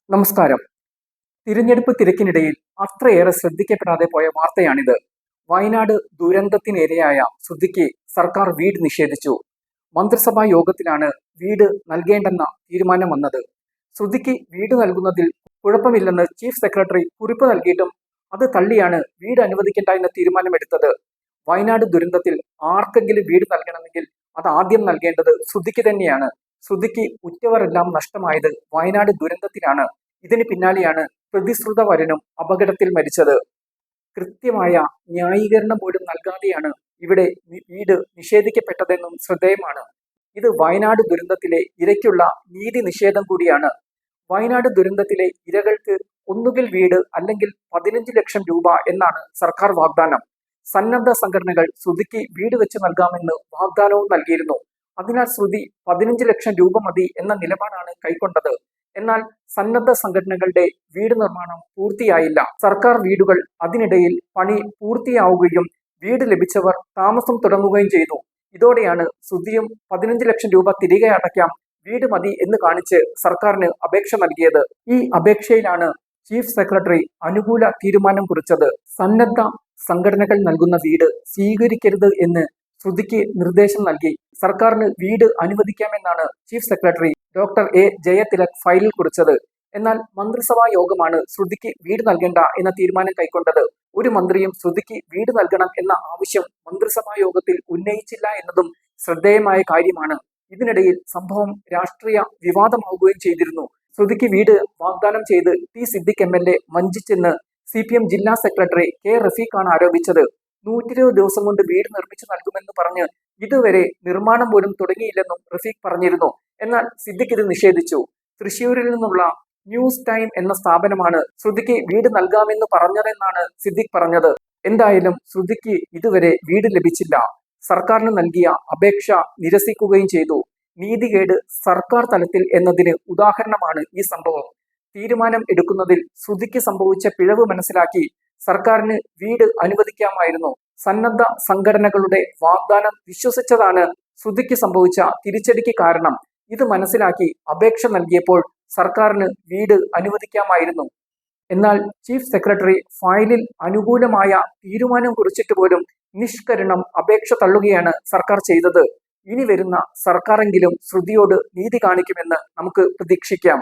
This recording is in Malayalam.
നമസ്കാരം. തിരഞ്ഞെടുപ്പ് തിരക്കിനിടയിൽ അത്രയേറെ ശ്രദ്ധിക്കപ്പെടാതെ പോയ വാർത്തയാണിത്. വയനാട് ദുരന്തത്തിനിരയായ ശ്രുതിക്ക് സർക്കാർ വീട് നിഷേധിച്ചു. മന്ത്രിസഭാ യോഗത്തിലാണ് വീട് നൽകേണ്ടെന്ന തീരുമാനം വന്നത്. ശ്രുതിക്ക് വീട് നൽകുന്നതിൽ കുഴപ്പമില്ലെന്ന് ചീഫ് സെക്രട്ടറി കുറിപ്പ് നൽകിയിട്ടും അത് തള്ളിയാണ് വീട് അനുവദിക്കേണ്ട എന്ന തീരുമാനമെടുത്തത്. വയനാട് ദുരന്തത്തിൽ ആർക്കെങ്കിലും വീട് നൽകണമെങ്കിൽ അത് ആദ്യം നൽകേണ്ടത് ശ്രുതിക്ക് തന്നെയാണ്. ശ്രുതിക്ക് ഉറ്റവരെല്ലാം നഷ്ടമായത് വയനാട് ദുരന്തത്തിലാണ്. ഇതിന് പിന്നാലെയാണ് പ്രതിശ്രുത വരനും അപകടത്തിൽ മരിച്ചത്. കൃത്യമായ ന്യായീകരണം പോലും നൽകാതെയാണ് ഇവിടെ വീട് നിഷേധിക്കപ്പെട്ടതെന്നും ശ്രദ്ധേയമാണ്. ഇത് വയനാട് ദുരന്തത്തിലെ ഇരയ്ക്കുള്ള നീതി നിഷേധം കൂടിയാണ്. വയനാട് ദുരന്തത്തിലെ ഇരകൾക്ക് ഒന്നുകിൽ വീട് അല്ലെങ്കിൽ 15 ലക്ഷം രൂപ എന്നാണ് സർക്കാർ വാഗ്ദാനം. സന്നദ്ധ സംഘടനകൾ ശ്രുതിക്ക് വീട് വെച്ച് നൽകാമെന്ന് വാഗ്ദാനവും നൽകിയിരുന്നു. അതിനാൽ ശ്രുതി 15 ലക്ഷം രൂപ മതി എന്ന നിലപാടാണ് കൈക്കൊണ്ടത്. എന്നാൽ സന്നദ്ധ സംഘടനകളുടെ വീട് നിർമ്മാണം പൂർത്തിയായില്ല. സർക്കാർ വീടുകൾ അതിനിടയിൽ പണി പൂർത്തിയാവുകയും വീട് ലഭിച്ചവർ താമസം തുടങ്ങുകയും ചെയ്തു. ഇതോടെയാണ് ശ്രുതിയും 15 ലക്ഷം രൂപ തിരികെ അടയ്ക്കാം, വീട് മതി എന്ന് കാണിച്ച് സർക്കാരിന് അപേക്ഷ നൽകിയത്. ഈ അപേക്ഷയിലാണ് ചീഫ് സെക്രട്ടറി അനുകൂല തീരുമാനം കുറിച്ചത്. സന്നദ്ധ സംഘടനകൾ നൽകുന്ന വീട് സ്വീകരിക്കരുത് എന്ന് ശ്രുതിക്ക് നിർദ്ദേശം നൽകി സർക്കാരിന് വീട് അനുവദിക്കാമെന്നാണ് chief secretary doctor A Jayathilak ഫയലിൽ കുറിച്ചത്. എന്നാൽ മന്ത്രിസഭാ യോഗമാണ് ശ്രുതിക്ക് വീട് നൽകേണ്ട എന്ന തീരുമാനം കൈക്കൊണ്ടത്. ഒരു മന്ത്രിയും ശ്രുതിക്ക് വീട് നൽകണം എന്ന ആവശ്യം മന്ത്രിസഭാ യോഗത്തിൽ ഉന്നയിച്ചില്ല എന്നതും ശ്രദ്ധേയമായ കാര്യമാണ്. ഇതിനിടയിൽ സംഭവം രാഷ്ട്രീയ വിവാദമാവുകയും ചെയ്തിരുന്നു. ശ്രുതിക്ക് വീട് വാഗ്ദാനം ചെയ്ത് ടി സിദ്ദിഖ് MLA വഞ്ചിച്ചെന്ന് CPM ജില്ലാ സെക്രട്ടറി കെ റഫീഖാണ് ആരോപിച്ചത്. 120 ദിവസം കൊണ്ട് വീട് നിർമ്മിച്ചു നൽകുമെന്ന് പറഞ്ഞ് ഇതുവരെ നിർമ്മാണം പോലും തുടങ്ങിയില്ലെന്നും റഫീഖ് പറഞ്ഞിരുന്നു. എന്നാൽ സിദ്ദിഖ് ഇത് നിഷേധിച്ചു. തൃശ്ശൂരിൽ നിന്നുള്ള ന്യൂസ് ടൈം എന്ന സ്ഥാപനമാണ് ശ്രുതിക്ക് വീട് നൽകാമെന്ന് പറഞ്ഞതെന്നാണ് സിദ്ദിഖ് പറഞ്ഞത്. എന്തായാലും ശ്രുതിക്ക് ഇതുവരെ വീട് ലഭിച്ചില്ല. സർക്കാരിന് നൽകിയ അപേക്ഷ നിരസിക്കുകയും ചെയ്തു. നീതികേട് സർക്കാർ തലത്തിൽ എന്നതിന് ഉദാഹരണമാണ് ഈ സംഭവം. തീരുമാനം എടുക്കുന്നതിൽ ശ്രുതിക്ക് സംഭവിച്ച പിഴവ് മനസ്സിലാക്കി സർക്കാരിന് വീട് അനുവദിക്കാമായിരുന്നു. സന്നദ്ധ സംഘടനകളുടെ വാഗ്ദാനം വിശ്വസിച്ചതാണ് ശ്രുതിക്ക് സംഭവിച്ച തിരിച്ചടിക്ക് കാരണം. ഇത് മനസ്സിലാക്കി അപേക്ഷ നൽകിയപ്പോൾ സർക്കാരിന് വീട് അനുവദിക്കാമായിരുന്നു. എന്നാൽ ചീഫ് സെക്രട്ടറി ഫയലിൽ അനുകൂലമായ തീരുമാനം കുറിച്ചിട്ട് പോലും നിഷ്കരുണം അപേക്ഷ തള്ളുകയാണ് സർക്കാർ ചെയ്തത്. ഇനി വരുന്ന സർക്കാരെങ്കിലും ശ്രുതിയോട് നീതി കാണിക്കുമെന്ന് നമുക്ക് പ്രതീക്ഷിക്കാം.